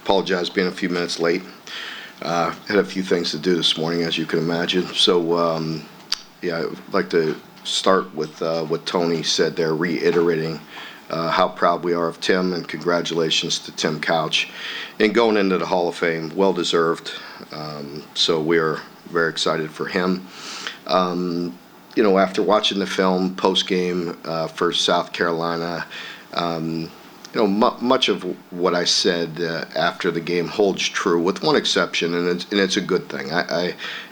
Apologize being a few minutes late. Had a few things to do this morning, as you can imagine. So, yeah, I'd like to start with what Tony said there, reiterating how proud we are of Tim, and congratulations to Tim Couch and going into the Hall of Fame. Well deserved. So we are very excited for him. After watching the film post-game for South Carolina, much of what I said after the game holds true, with one exception, and it's a good thing.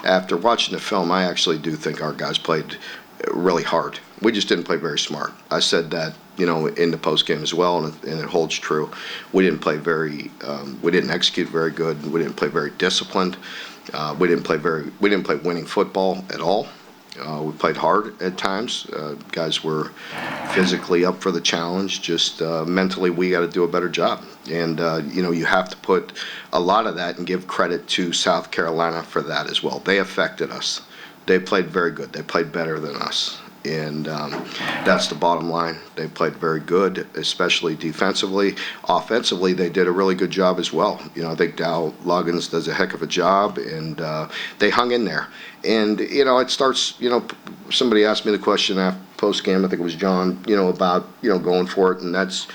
After watching the film, I actually do think our guys played really hard. We just didn't play very smart. I said that, in the post-game as well, and it holds true. We didn't play we didn't execute very good. We didn't play very disciplined. We didn't play winning football at all. We played hard at times. Guys were physically up for the challenge. Just mentally, we got to do a better job. And, you have to put a lot of that and give credit to South Carolina for that as well. They affected us. They played very good. They played better than us. And that's the bottom line. They played very good, especially defensively. Offensively, they did a really good job as well. I think Dow Loggins does a heck of a job, and they hung in there. And, it starts, somebody asked me the question after post-game, I think it was John, about, going for it, and that's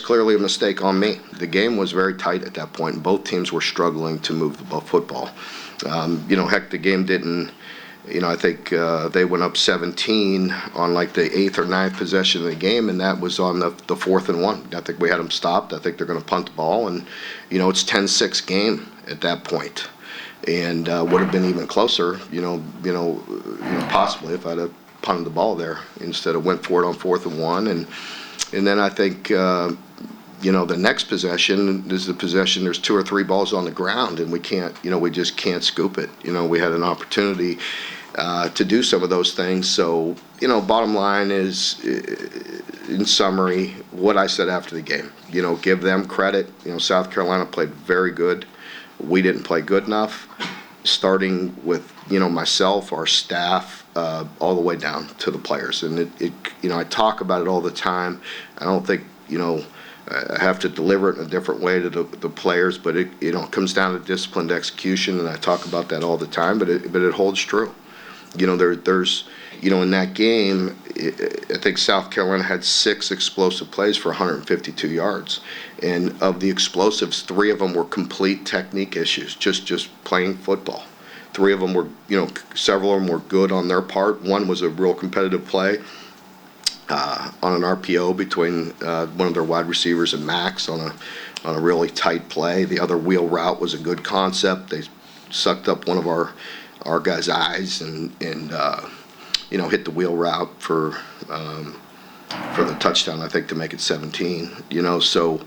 clearly a mistake on me. The game was very tight at that point, and both teams were struggling to move the football. Heck, the game didn't. I think they went up 17 on like the 8th or 9th possession of the game, and that was on the 4th and 1. I think we had them stopped. I think they're going to punt the ball, and it's 10-6 game at that point, and would have been even closer. Possibly if I'd have punted the ball there instead of went for it on 4th and 1, and then I think. The next possession is the possession. There's 2 or 3 balls on the ground, and we can't. We just can't scoop it. We had an opportunity to do some of those things. So, bottom line is, in summary, what I said after the game. Give them credit. South Carolina played very good. We didn't play good enough. Starting with myself, our staff, all the way down to the players. And I talk about it all the time. I don't think I have to deliver it in a different way to the players, but it comes down to disciplined execution, and I talk about that all the time. But it holds true. There's in that game, I think South Carolina had 6 explosive plays for 152 yards, and of the explosives, 3 of them were complete technique issues, just playing football. 3 of them were, several of them were good on their part. One was a real competitive play. On an RPO between one of their wide receivers and Max on a really tight play. The other wheel route was a good concept. They sucked up one of our guys' eyes and hit the wheel route for the touchdown, I think, to make it 17. So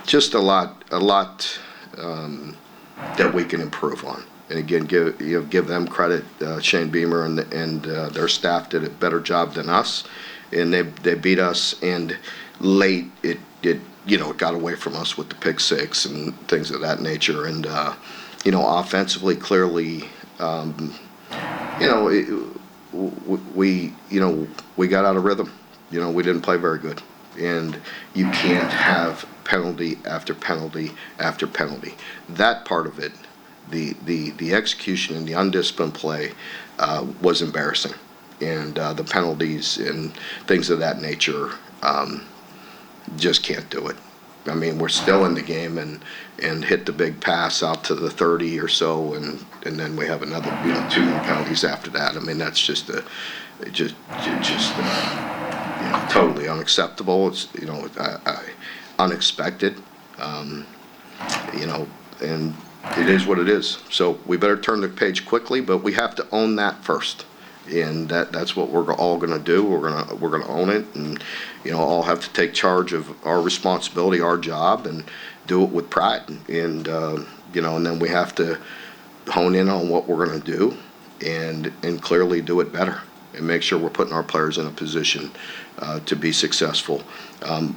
just a lot that we can improve on. And again, give them credit. Shane Beamer and their staff did a better job than us, and they beat us. And late, it got away from us with the pick 6 and things of that nature. And offensively, clearly, we got out of rhythm. We didn't play very good, and you can't have penalty after penalty after penalty. That part of it. The execution and the undisciplined play was embarrassing, and the penalties and things of that nature just can't do it. I mean, we're still in the game and hit the big pass out to the 30 or so, and then we have another 2 more penalties after that. I mean, that's just totally unacceptable. It's unexpected, and it is what it is. So we better turn the page quickly, but we have to own that first, and that's what we're all going to do. We're going to own it, and all have to take charge of our responsibility, our job, and do it with pride. And and then we have to hone in on what we're going to do, and clearly do it better, and make sure we're putting our players in a position to be successful.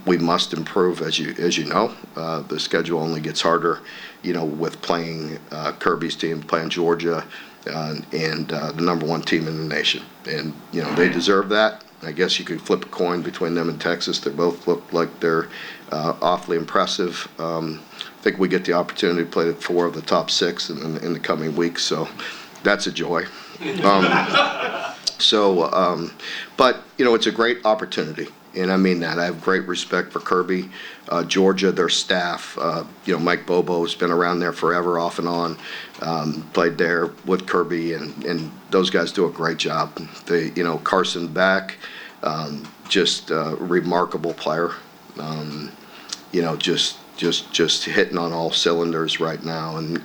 We must improve, as you know. The schedule only gets harder, with playing Kirby's team, playing Georgia, and the number 1 team in the nation. And they deserve that. I guess you could flip a coin between them and Texas. They both look like they're awfully impressive. I think we get the opportunity to play 4 of the top 6 in the coming weeks, so that's a joy. But, it's a great opportunity, and I mean that. I have great respect for Kirby, Georgia, their staff. Mike Bobo's been around there forever, off and on, played there with Kirby, and those guys do a great job. Carson Beck, just a remarkable player. Just hitting on all cylinders right now, and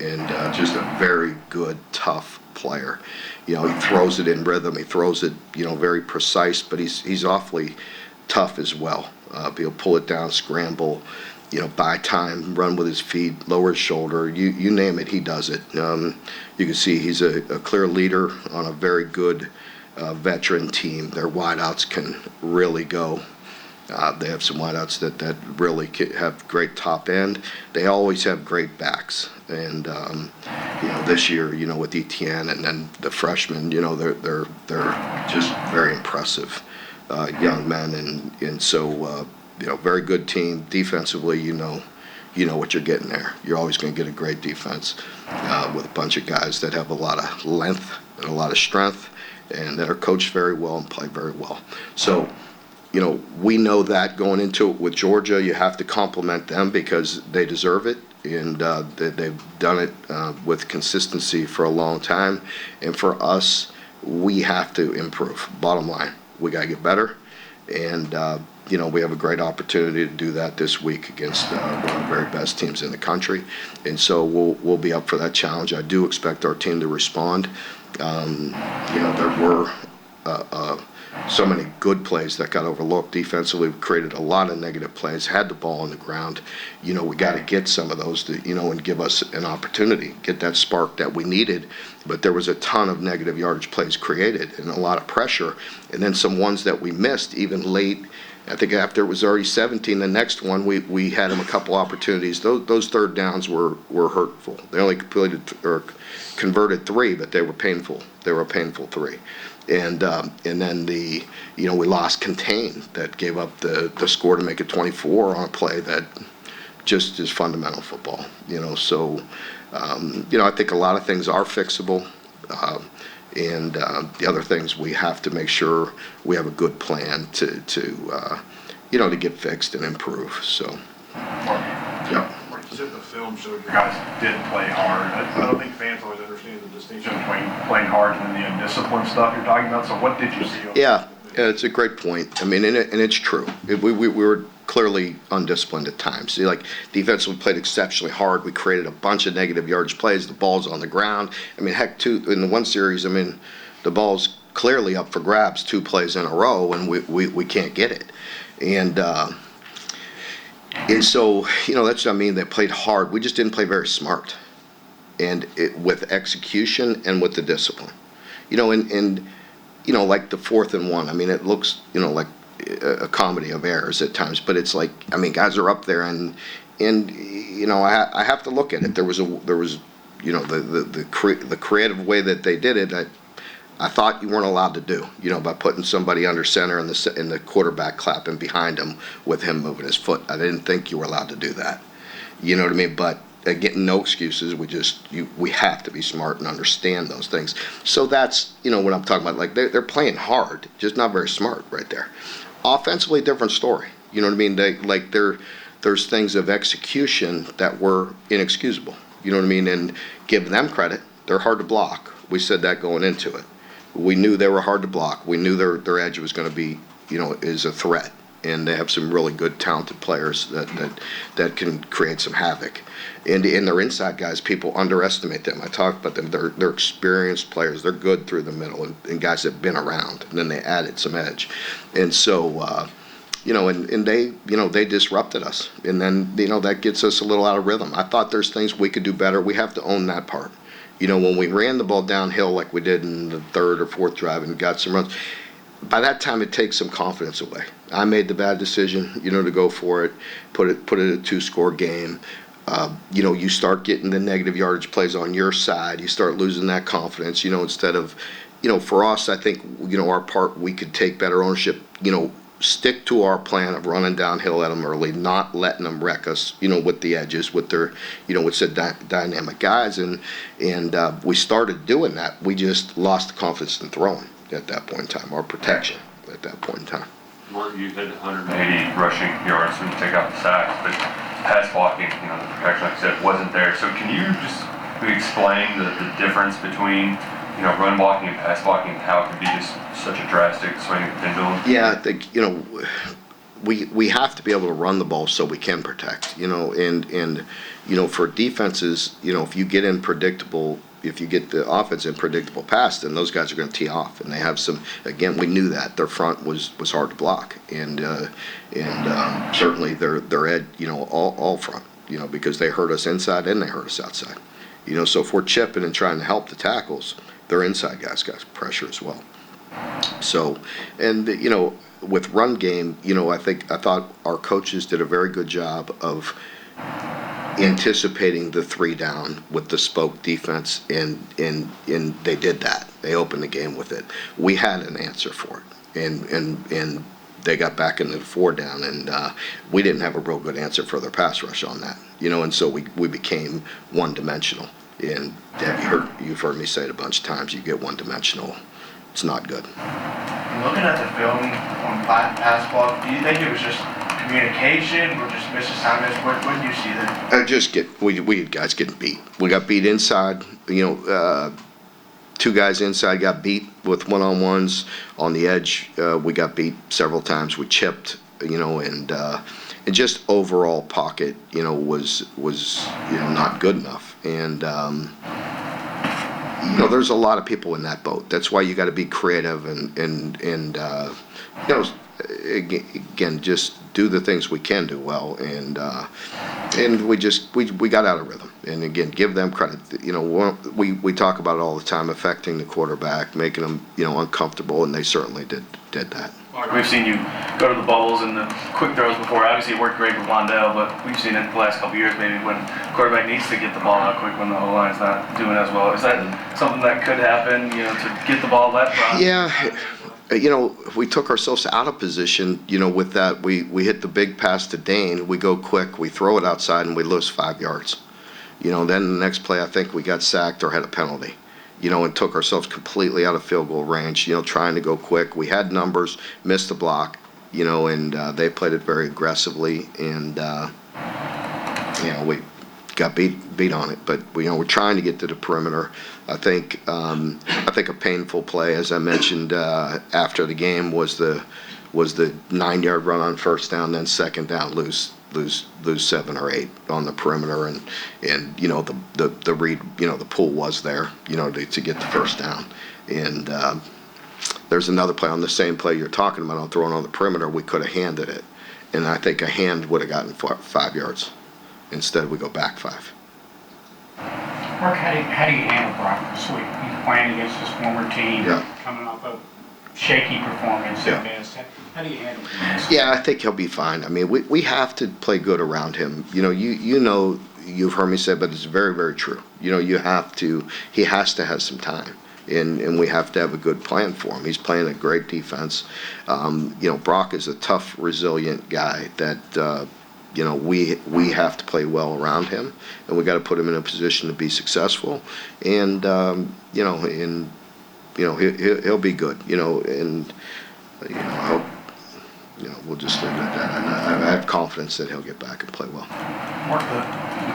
just a very good, tough player. He throws it in rhythm. He throws it, very precise, but he's awfully tough as well. He'll pull it down, scramble, buy time, run with his feet, lower his shoulder. You name it, he does it. You can see he's a clear leader on a very good veteran team. Their wideouts can really go. They have some wideouts that really have great top end. They always have great backs, and this year, with Etienne and then the freshmen, they're just very impressive young men, and so very good team defensively. You know what you're getting there. You're always going to get a great defense with a bunch of guys that have a lot of length and a lot of strength, and that are coached very well and play very well. So. We know that going into it with Georgia, you have to compliment them because they deserve it, and they've done it with consistency for a long time. And for us, we have to improve. Bottom line, we got to get better, and we have a great opportunity to do that this week against one of the very best teams in the country. And so we'll be up for that challenge. I do expect our team to respond. There were so many good plays that got overlooked defensively. We created a lot of negative plays, had the ball on the ground. We got to get some of those to, and give us an opportunity, get that spark that we needed. But there was a ton of negative yardage plays created and a lot of pressure. And then some ones that we missed even late. I think after it was already 17, the next one, we had them a couple opportunities. Those third downs were hurtful. They only converted 3, but they were painful. They were a painful 3. And then we lost contain that gave up the score to make it 24 on a play that just is fundamental football. So I think a lot of things are fixable, and the other things we have to make sure we have a good plan to get fixed and improve. So yeah. The film showed you guys did play hard. I don't think fans always understand the distinction between playing hard and the undisciplined stuff you're talking about. So what did you see? Yeah, it's a great point. I mean, and it's true. We were clearly undisciplined at times. See, like, defensively played exceptionally hard. We created a bunch of negative yardage plays. The ball's on the ground. I mean, heck, in the one series, the ball's clearly up for grabs 2 plays in a row, and we can't get it. And so, that's what I mean. They played hard. We just didn't play very smart, and with execution and with the discipline. Like the 4th and 1. It looks, like a comedy of errors at times, but it's like, guys are up there, and I have to look at it. There was the creative way that they did it. I thought you weren't allowed to do, by putting somebody under center and the quarterback clapping behind him with him moving his foot. I didn't think you were allowed to do that. You know what I mean? But again, no excuses. We have to be smart and understand those things. So that's, what I'm talking about. Like, they're playing hard, just not very smart right there. Offensively, different story. You know what I mean? There's things of execution that were inexcusable. You know what I mean? And give them credit. They're hard to block. We said that going into it. We knew they were hard to block. We knew their edge was going to be, is a threat. And they have some really good, talented players that can create some havoc. And their inside guys, people underestimate them. I talked about them. They're experienced players. They're good through the middle, and guys that have been around. And then they added some edge. And so, and they disrupted us. And then, that gets us a little out of rhythm. I thought there's things we could do better. We have to own that part. When we ran the ball downhill like we did in the 3rd or 4th drive and got some runs, by that time it takes some confidence away. I made the bad decision, to go for it, put it a 2-score game. You start getting the negative yardage plays on your side. You start losing that confidence, instead of, for us, I think, our part, we could take better ownership, stick to our plan of running downhill at them early, not letting them wreck us, with the edges, with their, with said dynamic guys, and we started doing that. We just lost the confidence in throwing at that point in time, our protection at that point in time. Mark, you had 180 rushing yards when you take out the sacks, but pass blocking, the protection, like I said, wasn't there. So can you just explain the difference between run blocking and pass blocking, how it could be just such a drastic swing of the pendulum? Yeah, I think, we have to be able to run the ball so we can protect, and for defenses, if you get in predictable, if you get the offense in predictable pass, then those guys are going to tee off, and they have some, again, we knew that their front was hard to block, and certainly their edge, all front, because they hurt us inside and they hurt us outside, so if we're chipping and trying to help the tackles, their inside guys got pressure as well. So, and with run game, I thought our coaches did a very good job of anticipating the 3 down with the spoke defense, and they did that. They opened the game with it. We had an answer for it, and they got back into the 4 down, and we didn't have a real good answer for their pass rush on that, and so we became one-dimensional. And you've heard me say it a bunch of times, you get one-dimensional, it's not good. Looking at the film on pass block, do you think it was just communication or just misassignments? What did you see there? We had guys getting beat. We got beat inside, 2 guys inside got beat with one-on-ones. On the edge, we got beat several times. We chipped, and just overall pocket, was not good enough. And there's a lot of people in that boat. That's why you got to be creative and again, just do the things we can do well, and we got out of rhythm. And again, give them credit. We talk about it all the time, affecting the quarterback, making them uncomfortable, and they certainly did that. Mark, we've seen you go to the bubbles and the quick throws before. Obviously, it worked great with Wandell, but we've seen it the last couple of years maybe when quarterback needs to get the ball out quick when the O-line's not doing as well. Is that something that could happen, to get the ball that far? Yeah. We took ourselves out of position, with that. We hit the big pass to Dane. We go quick, we throw it outside, and we lose 5 yards. Then the next play, I think we got sacked or had a penalty, and took ourselves completely out of field goal range, trying to go quick. We had numbers, missed the block, and they played it very aggressively, and, we got beat on it. But, we're trying to get to the perimeter. I think a painful play, as I mentioned after the game, was the 9-yard run on first down, then second down, lose 7 or 8 on the perimeter, and the read, the pool was there, to get the first down. And there's another play on the same play you're talking about on throwing on the perimeter. We could have handed it, and I think a hand would have gotten 5 yards. Instead, we go back 5. Mark, how do you handle Brock this week? He's playing against his former team, coming off a shaky performance at best. How do you handle this? Yeah, I think he'll be fine. I mean, we have to play good around him. You've heard me say, but it's very, very true. He has to have some time. And we have to have a good plan for him. He's playing a great defense. Brock is a tough, resilient guy that, we have to play well around him, and we got to put him in a position to be successful. And, he'll be good, and, we'll just leave it at that. And I have confidence that he'll get back and play well. Mark, the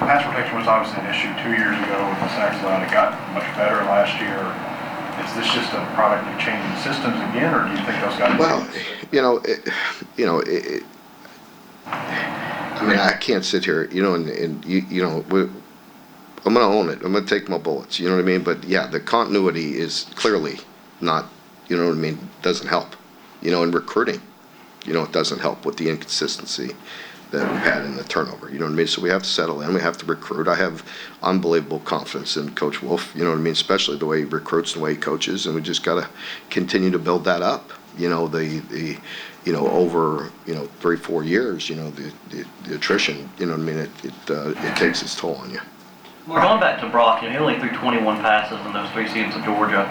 pass protection was obviously an issue 2 years ago with the sacks allowed. It got much better last year. Is this just a product of changing systems again, or do you think those guys? Well, I mean, I can't sit here, I'm going to own it. I'm going to take my bullets, you know what I mean? But yeah, the continuity is clearly not, doesn't help. In recruiting, it doesn't help with the inconsistency that we've had in the turnover, you know what I mean? So we have to settle in, we have to recruit. I have unbelievable confidence in Coach Wolf, especially the way he recruits and the way he coaches, and we just got to continue to build that up. Over 3-4 years, the attrition, it takes its toll on you. We're going back to Brock, he only threw 21 passes in those 3 seasons of Georgia.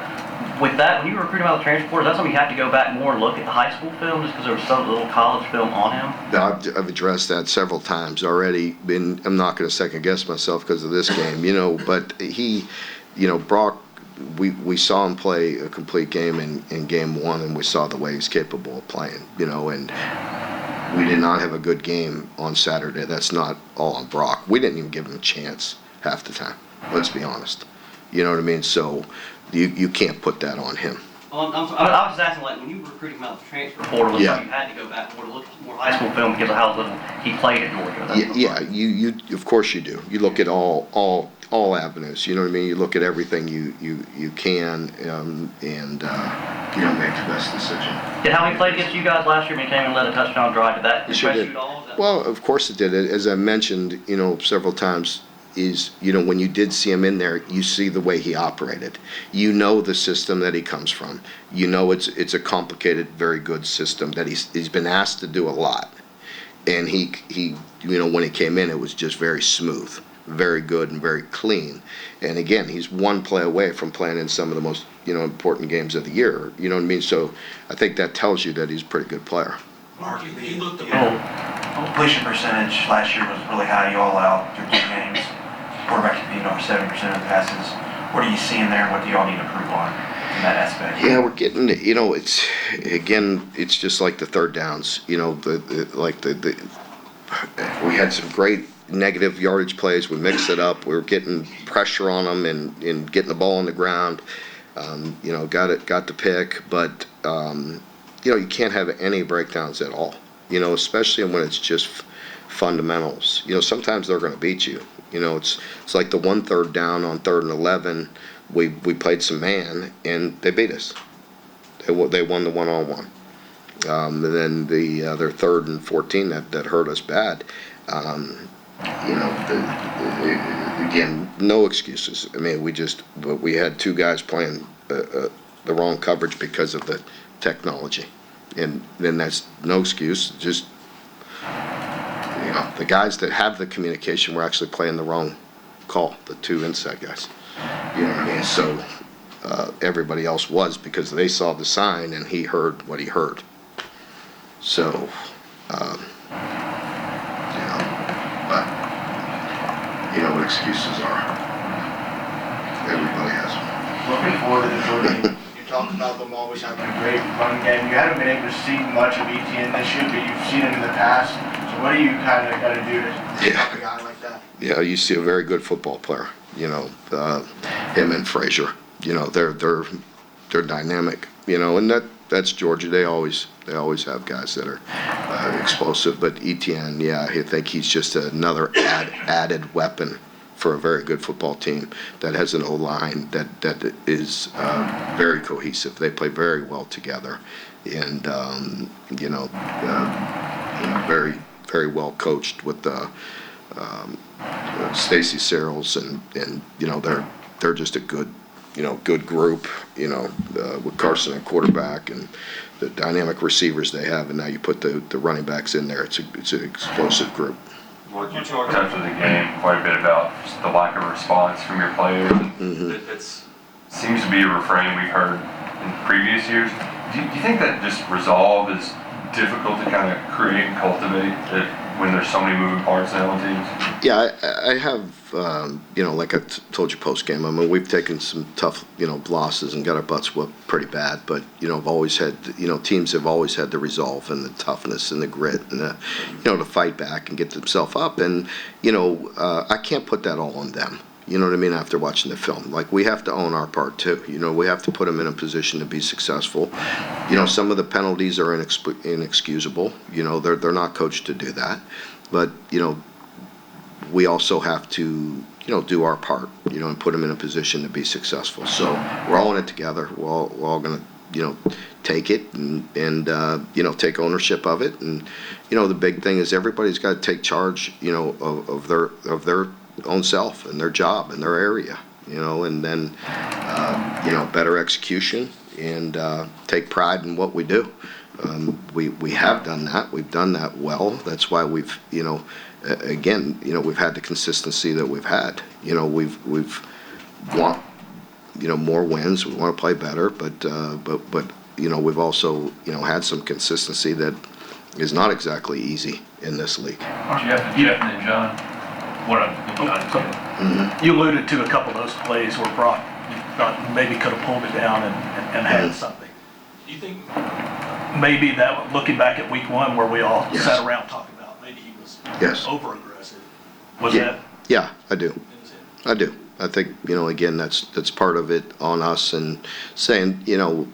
With that, when you were recruiting him out of the transfer portal, is that something you had to go back more and look at the high school film just because there was so little college film on him? I've addressed that several times already. I'm not going to second guess myself because of this game, but he, Brock, we saw him play a complete game in game one, and we saw the way he's capable of playing, and we did not have a good game on Saturday. That's not all on Brock. We didn't even give him a chance half the time. Let's be honest. You know what I mean? So you can't put that on him. Well, I was just asking, like, when you were recruiting him out of the transfer portal, was something you had to go back more to look at more high school film because of how little he played at Georgia? You of course you do. You look at all avenues. You know what I mean? You look at everything you can, and make the best decision. Did how he played against you guys last year when he came and led a touchdown drive? Did that impress you at all? Well, of course it did. As I mentioned, several times, is, when you did see him in there, you see the way he operated. You know the system that he comes from. You know it's a complicated, very good system that he's been asked to do a lot. And he when he came in, it was just very smooth, very good, and very clean. And again, he's one play away from playing in some of the most, important games of the year. You know what I mean? So I think that tells you that he's a pretty good player. Mark, you looked at completion percentage last year was really high. You all out through 2 games. Quarterback completing over 70% of the passes. What are you seeing there? What do y'all need to improve on in that aspect? Yeah, we're getting, it's just like the third downs. We had some great negative yardage plays. We mixed it up. We were getting pressure on them and getting the ball on the ground. Got the pick, but you can't have any breakdowns at all. Especially when it's just fundamentals. Sometimes they're going to beat you. It's like the 1 3rd down on 3rd and 11. We played some man and they beat us. They won the 1-on-1. And then the other 3rd and 14 that hurt us bad. Again, no excuses. I mean, we had 2 guys playing the wrong coverage because of the technology, and then that's no excuse. Just the guys that have the communication were actually playing the wrong call, the 2 inside guys. You know what I mean? So everybody else was, because they saw the sign and he heard what he heard. So, but what excuses are. Everybody has them. Looking forward to the Georgia, you talked about them always having a great run game. You haven't been able to see much of ETN this year, but you've seen him in the past. So what do you kind of got to do to stop a guy like that? Yeah, you see a very good football player. Him and Frazier. They're dynamic. And that's Georgia. They always have guys that are explosive. But ETN, I think he's just another added weapon for a very good football team that has an O-line that is very cohesive. They play very well together, and very very well coached with Stacy Searles, and they're just a good group, with Carson at quarterback and the dynamic receivers they have, and now you put the running backs in there. It's an explosive group. Well, you talked after the game quite a bit about just the lack of response from your players. Mm-hmm. It seems to be a refrain we've heard in previous years. Do you think that just resolve is difficult to kind of create and cultivate when there's so many moving parts now on teams? Yeah, I have, like I told you post-game, I mean, we've taken some tough, losses and got our butts whooped pretty bad, but, I've always had, teams have always had the resolve and the toughness and the grit and the, to fight back and get themselves up. And, I can't put that all on them. You know what I mean? After watching the film, like, we have to own our part too. We have to put them in a position to be successful. Some of the penalties are inexcusable. They're not coached to do that, but we also have to do our part. And put them in a position to be successful. So we're all in it together. We're all going to take it and take ownership of it. And the big thing is everybody's got to take charge of their own self and their job and their area, and then better execution and take pride in what we do. We have done that. We've done that well. That's why we've we've had the consistency that we've had. We've more wins. We want to play better, but we've also, had some consistency that is not exactly easy in this league. Jeff and then John. What You alluded to a couple of those plays where Brock thought maybe could have pulled it down and had something. Do you think maybe that, looking back at week 1 where we all Yes. sat around talking about maybe he was Yes. over-aggressive, was Yeah. that? Yeah, I do. I do. I think, again, that's part of it on us, and saying, and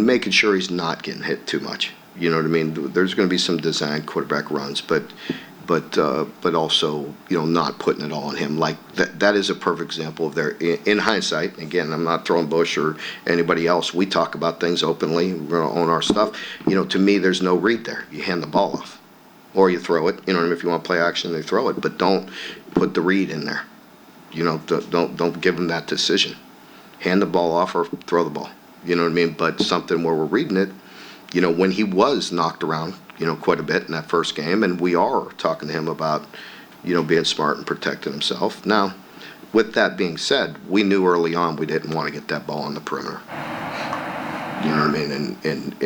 making sure he's not getting hit too much. You know what I mean? There's going to be some design quarterback runs, but also, not putting it all on him. Like that is a perfect example of in hindsight. Again, I'm not throwing Bush or anybody else. We talk about things openly. We're going to own our stuff. To me, there's no read there. You hand the ball off, or you throw it. If you want to play action, they throw it, but don't put the read in there. Don't give them that decision. Hand the ball off or throw the ball. You know what I mean? But something where we're reading it. When he was knocked around, quite a bit in that first game, and we are talking to him about, being smart and protecting himself. Now, with that being said, we knew early on we didn't want to get that ball on the perimeter. You know what I mean? And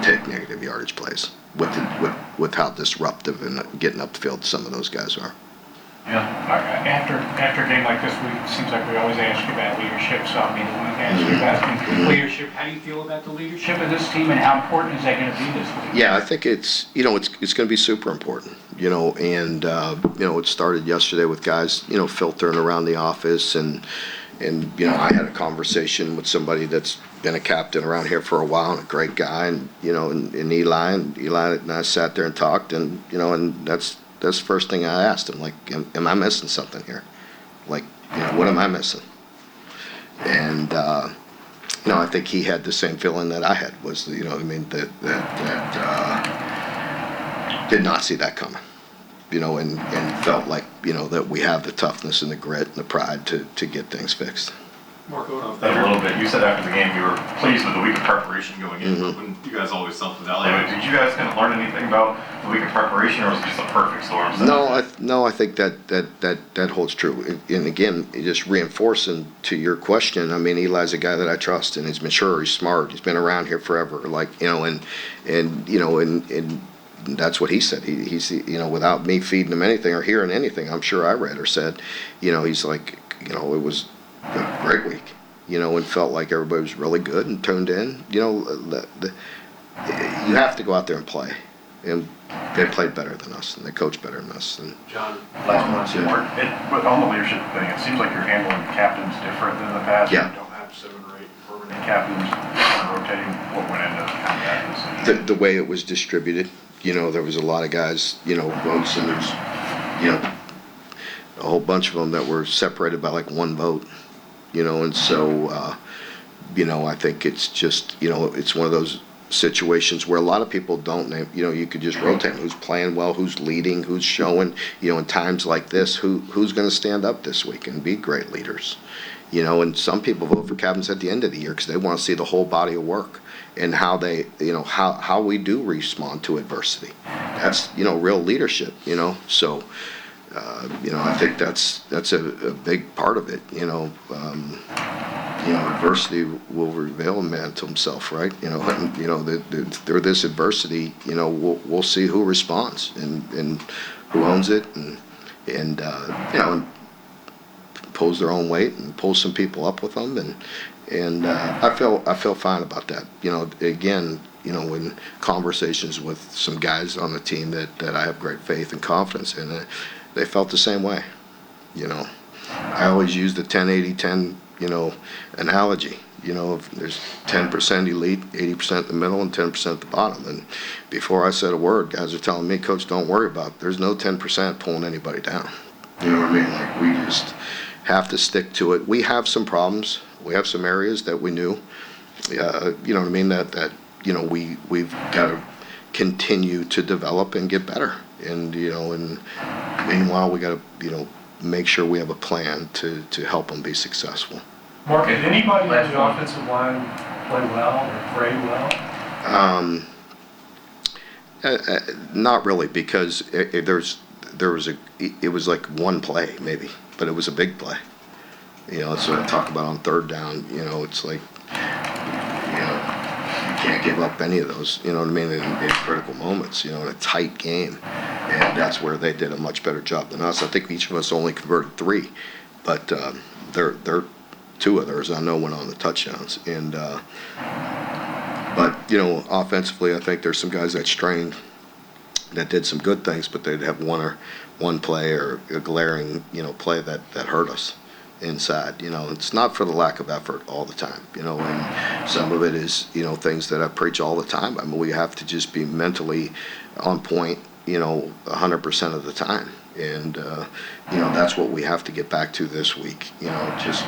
take negative yardage plays with how disruptive and getting up the field some of those guys are. After a game like this, it seems like we always ask you about leadership, so I mean, I want to ask you about leadership. How do you feel about the leadership of this team, and how important is that going to be this week? Yeah, I think it's going to be super important, and it started yesterday with guys, filtering around the office, and I had a conversation with somebody that's been a captain around here for a while, and a great guy, and Eli and I sat there and talked, and that's the first thing I asked him, like, am I missing something here? Like, what am I missing? And, I think he had the same feeling that I had, was, did not see that coming, and felt like, that we have the toughness and the grit and the pride to get things fixed. Mark, going off that a little bit, you said after the game you were pleased with the week of preparation going in, but when you guys always something evaluate, did you guys kind of learn anything about the week of preparation, or was it just a perfect storm? No, I think that holds true. And again, just reinforcing to your question, I mean, Eli's a guy that I trust, and he's mature, he's smart, he's been around here forever, and that's what he said. He's without me feeding him anything or hearing anything, I'm sure I read or said, he's like, it was a great week, and felt like everybody was really good and tuned in. You have to go out there and play, and they played better than us, and they coached better than us. And John, last one, Mark, on the leadership thing, it seems like you're handling captains different than in the past. Yeah. You don't have 7 or 8 permanent captains kind of rotating. What went into that decision? the way it was distributed, there was a lot of guys, votes, and there's, a whole bunch of them that were separated by like one vote. And so, I think it's just, it's one of those situations where a lot of people don't name, you could just rotate who's playing well, who's leading, who's showing, in times like this, who's going to stand up this week and be great leaders. And some people vote for captains at the end of the year because they want to see the whole body of work and how they, how we do respond to adversity. That's, real leadership, so. I think that's a big part of it. Adversity will reveal a man to himself, right? Through this adversity, we'll see who responds and who owns it, and pulls their own weight and pulls some people up with them, and I feel fine about that. Again, in conversations with some guys on the team that I have great faith and confidence in. They felt the same way. I always use the 10-80-10, analogy. If there's 10% elite, 80% the middle, and 10% at the bottom. And before I said a word, guys are telling me, Coach, don't worry about it. There's no 10% pulling anybody down. You know what I mean? Like, we just have to stick to it. We have some problems. We have some areas that we knew. You know what I mean? That we've got to continue to develop and get better. And and meanwhile, we got to make sure we have a plan to help them be successful. Mark, did anybody on the offensive line play well or play well? Not really, because it was like one play maybe, but it was a big play. That's what I talk about on third down. It's like, you can't give up any of those, you know what I mean, in critical moments, in a tight game. And that's where they did a much better job than us. I think each of us only converted 3, but they're 2 of theirs I know went on the touchdowns. And but offensively, I think there's some guys that strained that did some good things, but they'd have one play or a glaring play that hurt us inside. It's not for the lack of effort all the time, and some of it is things that I preach all the time. I mean, we have to just be mentally on point 100% of the time, and that's what we have to get back to this week. Just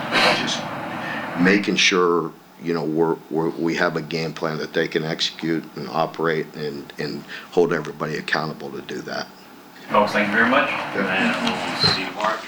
making sure we have a game plan that they can execute and operate and hold everybody accountable to do that. Folks, thank you very much. And we'll see you tomorrow.